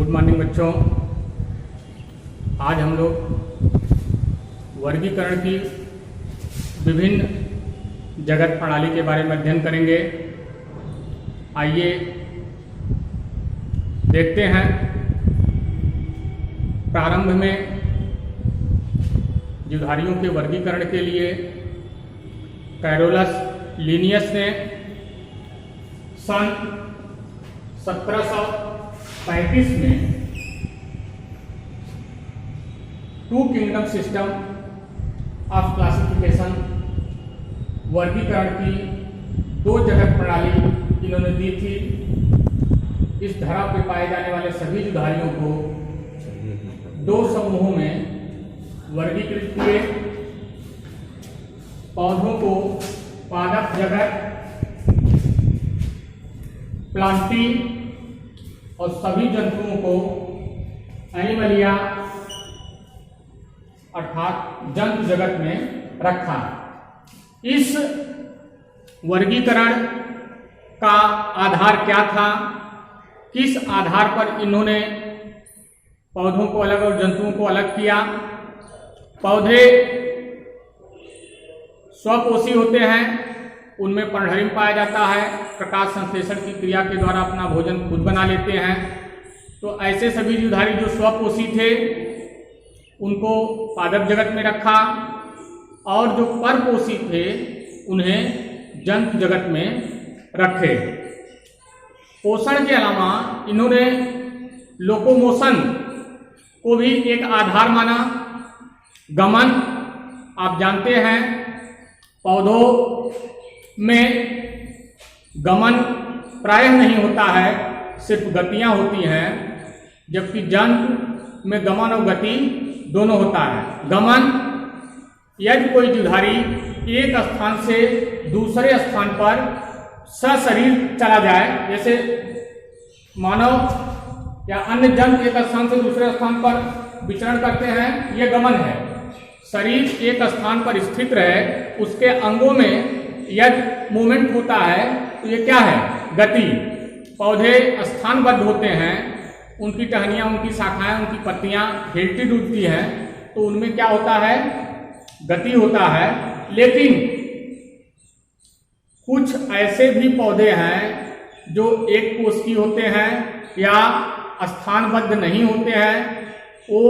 Good morning बच्चों। आज हम लोग वर्गीकरण की विभिन्न जगत प्रणाली के बारे में अध्ययन करेंगे। आइए देखते हैं। प्रारंभ में जीवधारियों के वर्गीकरण के लिए कैरोलस लिनियस ने सन 1735 में two kingdom system of classification वर्गीकरण की दो जगत प्रणाली इन्होंने दी थी। इस धरा पे पाए जाने वाले सभी जीवधारियों को दो समूहों में वर्गीकृत किए। पौधों को पादप जगत, प्लांटी और सभी जंतुओं को एनिमलिया अर्थात जंतु जगत में रखा। इस वर्गीकरण का आधार क्या था? किस आधार पर इन्होंने पौधों को अलग और जंतुओं को अलग किया? पौधे स्वपोषी होते हैं, उनमें पर्णहरिम पाया जाता है, प्रकाश संश्लेषण की क्रिया के द्वारा अपना भोजन खुद बना लेते हैं। तो ऐसे सभी जीवधारी जो स्वपोषी थे उनको पादप जगत में रखा और जो परपोषी थे उन्हें जंतु जगत में रखे। पोषण के अलावा इन्होंने लोकोमोशन को भी एक आधार माना। गमन, आप जानते हैं पौधों में गमन प्रायः नहीं होता है, सिर्फ गतियां होती हैं, जबकि जंतु में गमन और गति दोनों होता है। गमन, यदि कोई जीवधारी एक स्थान से दूसरे स्थान पर सशरीर चला जाए, जैसे मानव या अन्य जंतु एक स्थान से दूसरे स्थान पर विचरण करते हैं, यह गमन है। शरीर एक स्थान पर स्थित रहे, उसके अंगों में यदि मूवमेंट होता है तो ये क्या है? गति। पौधे स्थानबद्ध होते हैं, उनकी टहनियाँ, उनकी शाखाएं, उनकी पत्तियां हिलती डूबती हैं, तो उनमें क्या होता है? गति होता है। लेकिन कुछ ऐसे भी पौधे हैं जो एक कोशिकीय होते हैं या स्थानबद्ध नहीं होते हैं। वो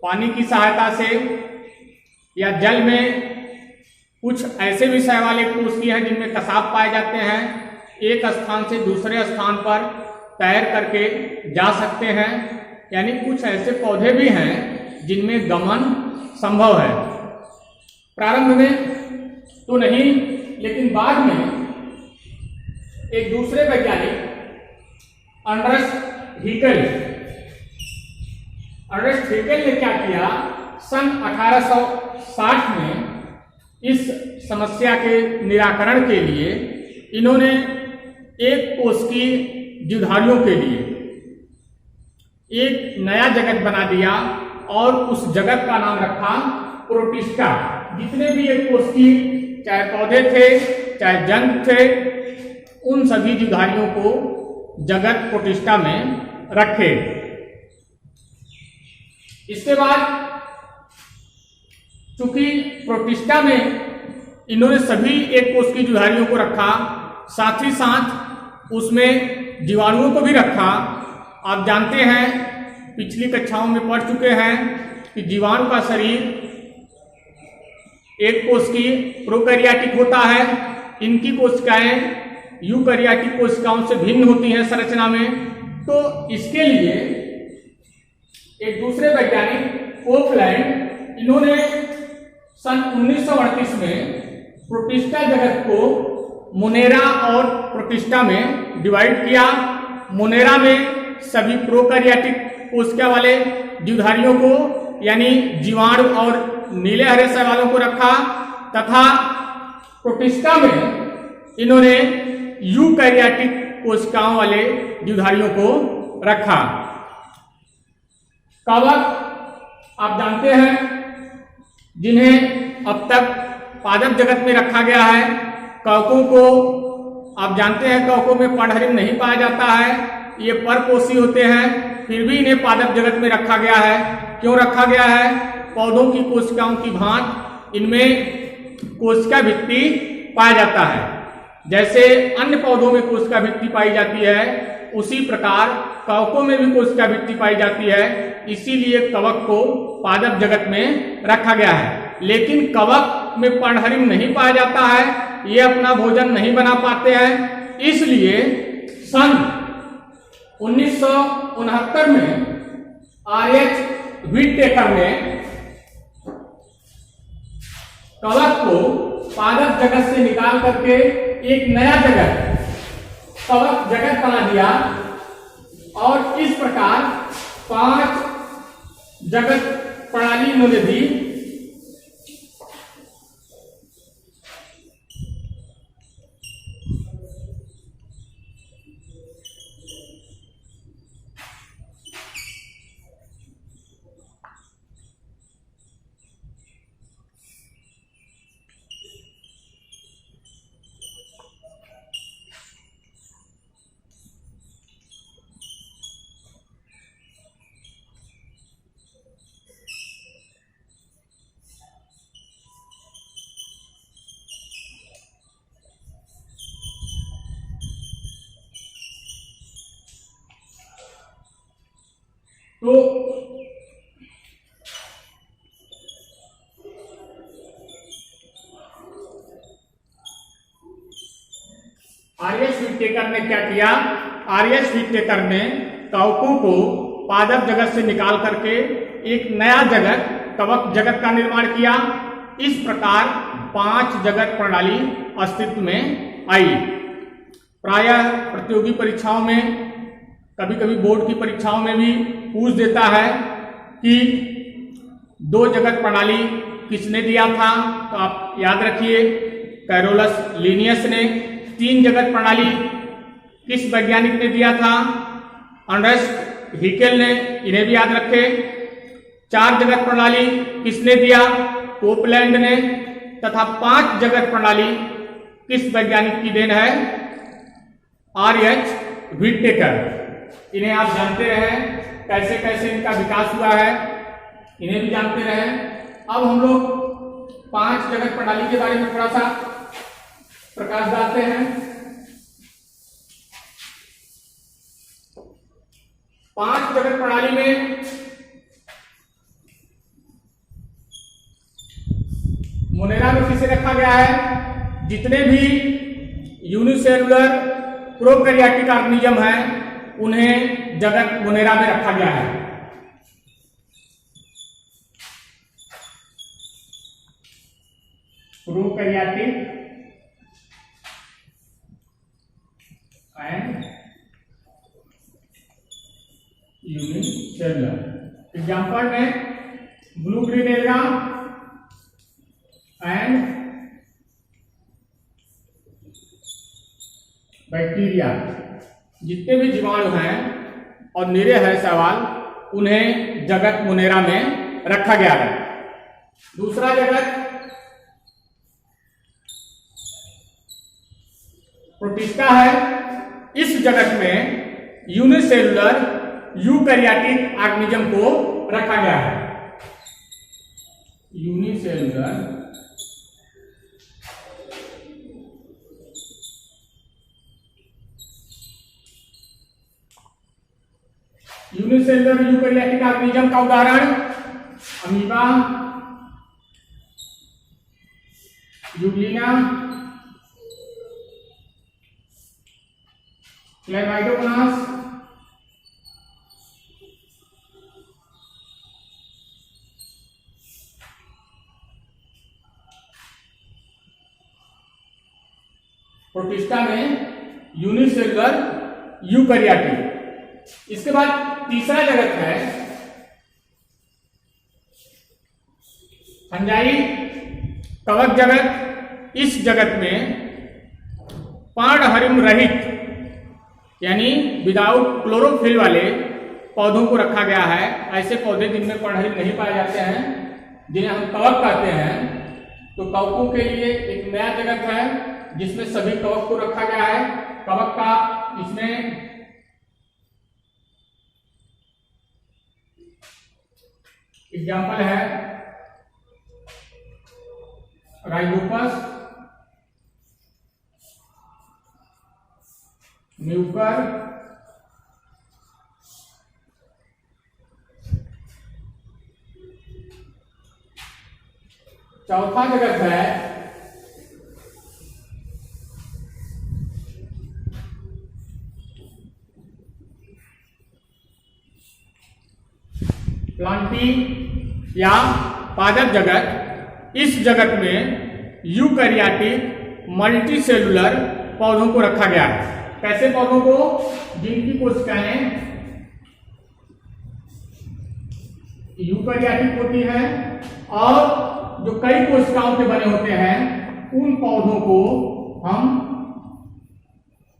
पानी की सहायता से या जल में कुछ ऐसे भी शैवाल एक कोशिकीय हैं जिनमें कसाब पाए जाते हैं, एक स्थान से दूसरे स्थान पर तैर करके जा सकते हैं। यानी कुछ ऐसे पौधे भी हैं जिनमें गमन संभव है। प्रारंभ में तो नहीं, लेकिन बाद में एक दूसरे वैज्ञानिक अर्नेस्ट हैकेल ने क्या किया? सन 1860 में इस समस्या के निराकरण के लिए इन्होंने एक कोशिकीय जीवधारियों के लिए एक नया जगत बना दिया और उस जगत का नाम रखा प्रोटिस्टा। जितने भी एक कोशिकीय चाहे पौधे थे चाहे जंतु थे, उन सभी जीवधारियों को जगत प्रोटिस्टा में रखे। इसके बाद चूंकि प्रोटिस्टा में इन्होंने सभी एक कोशिकीय जीवधारियों को रखा, साथ ही साथ उसमें जीवाणुओं को भी रखा। आप जानते हैं, पिछली कक्षाओं में पढ़ चुके हैं कि जीवाणु का शरीर एक कोशिकीय प्रोकैरियोटिक होता है। इनकी कोशिकाएं यूकैरियोटिक कोशिकाओं से भिन्न होती हैं संरचना में। तो इसके लिए एक दूसरे वैज्ञानिक कोफलैंड, इन्होंने सन 1938 में प्रोटिस्टा जगत को मोनेरा और प्रोटिस्टा में डिवाइड किया। मोनेरा में सभी प्रोकैरियोटिक कोशिका वाले जीवधारियों को यानी जीवाणु और नीले हरे शैवालों को रखा, तथा प्रोटिस्टा में इन्होंने यूकैरियोटिक कोशिकाओं वाले जीवधारियों को रखा। कवक, आप जानते हैं, जिन्हें अब तक पादप जगत में रखा गया है। कवकों को आप जानते हैं, कवकों में पर्णहरिम नहीं पाया जाता है, ये परपोषी होते हैं। फिर भी इन्हें पादप जगत में रखा गया है। क्यों रखा गया है? पौधों की कोशिकाओं की भांति इनमें कोशिका भित्ति पाया जाता है। जैसे अन्य पौधों में कोशिका भित्ति पाई जाती है, उसी प्रकार कवकों में भी कोशिका भित्ति पाई जाती है। इसीलिए कवक को पादप जगत में रखा गया है। लेकिन कवक में पर्णहरिम नहीं पाया जाता है, ये अपना भोजन नहीं बना पाते हैं। इसलिए सन 1969 में R.H. व्हिटेकर ने कवक को पादप जगत से निकाल करके एक नया जगत कवक जगत बना दिया और इस प्रकार 5 जगत प्रणाली इन्होंने दी। तो R.H. व्हिटेकर ने क्या किया? R.H. व्हिटेकर ने कवकों को पादप जगत से निकाल करके एक नया जगत कवक जगत का निर्माण किया। इस प्रकार 5 जगत प्रणाली अस्तित्व में आई। प्रायः प्रतियोगी परीक्षाओं में, कभी कभी बोर्ड की परीक्षाओं में भी पूछ देता है कि 2 जगत प्रणाली किसने दिया था? तो आप याद रखिए, कैरोलस लिनियस ने। 3 जगत प्रणाली किस वैज्ञानिक ने दिया था? अर्नेस्ट हैकेल ने। इन्हें भी याद रखे। 4 जगत प्रणाली किसने दिया? कोपलैंड ने। तथा 5 जगत प्रणाली किस वैज्ञानिक की देन है? R.H. व्हिटेकर। इन्हें आप जानते रहे, कैसे कैसे इनका विकास हुआ है, इन्हें भी जानते रहे। अब हम लोग 5 जगत प्रणाली के बारे में थोड़ा सा प्रकाश डालते हैं। 5 जगत प्रणाली में मोनेरा में किसे रखा गया है? जितने भी यूनिसेलुलर प्रोकैरियोटिक ऑर्गेनिज्म हैं उन्हें जगत मोनेरा में रखा गया है। Prokaryotic and unicellular. एग्जाम्पल में blue green alga and bacteria. जितने भी जीवाणु हैं और निरे है सवाल, उन्हें जगत मोनेरा में रखा गया है। दूसरा जगत प्रोटिस्टा है। इस जगत में यूनिसेलुलर यूकैरियोटिक ऑर्गेनिज्म को रखा गया है। यूनिसेलुलर यूकैरियोटिक ऑर्गेनिज्म का उदाहरण अमीबा, यूग्लिना, क्लेमाइडोमोनास, प्रोटिस्टा में यूनिसेलुलर यूकैरियोटिक। इसके बाद तीसरा जगत है फंजाई कवक जगत। इस जगत में पर्णहरिम रहित यानी विदाउट क्लोरोफिल वाले पौधों को रखा गया है। ऐसे पौधे जिनमें पर्णहरिम नहीं पाए जाते हैं, जिन्हें हम कवक कहते हैं। तो कवकों के लिए एक नया जगत है जिसमें सभी कवक को रखा गया है। कवक का इसमें एग्जाम्पल है राइजोपस, म्यूकर, चौथा जगत है प्लांटी या पादप जगत। इस जगत में यूकैरियोटिक मल्टीसेलुलर पौधों को रखा गया है। कैसे पौधों को? जिनकी कोशिकाएं यूकैरियोटिक होती है और जो कई कोशिकाओं के बने होते हैं, उन पौधों को हम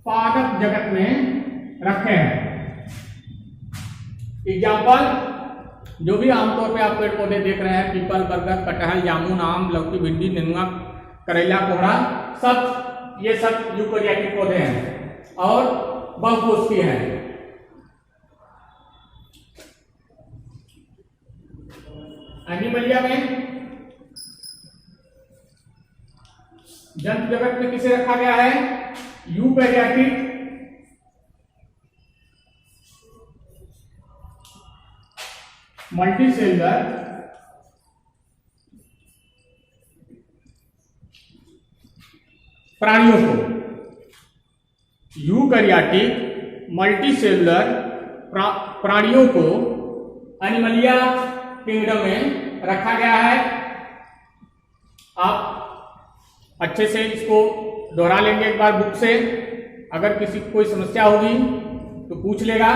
पादप जगत में रखे हैं। एग्जाम्पल, जो भी आमतौर पे आप पेड़ पौधे देख रहे हैं, पीपल, बरगद, कटहल, जामुन, आम, लौकी, भिंडी, नेनुआ, करेला, कोहड़ा, सब ये सब यूकैरियोटिक पौधे हैं और बहुकोषीय हैं। एनिमलिया में, जंतु जगत में किसे रखा गया है? यूकैरियोटिक मल्टीसेलुलर प्राणियों को, यूकैरियोटिक मल्टीसेलुलर प्राणियों को एनिमलिया किंगडम में रखा गया है। आप अच्छे से इसको दोहरा लेंगे एक बार बुक से। अगर किसी को कोई समस्या होगी तो पूछ लेगा।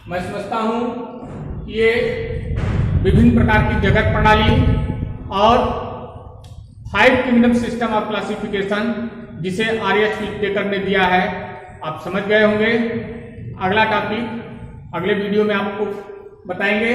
मैं समझता हूं कि ये विभिन्न प्रकार की जगत प्रणाली और 5 किंगडम सिस्टम ऑफ क्लासिफिकेशन, जिसे RS विटेकर ने दिया है, आप समझ गए होंगे। अगला टॉपिक अगले वीडियो में आपको बताएंगे।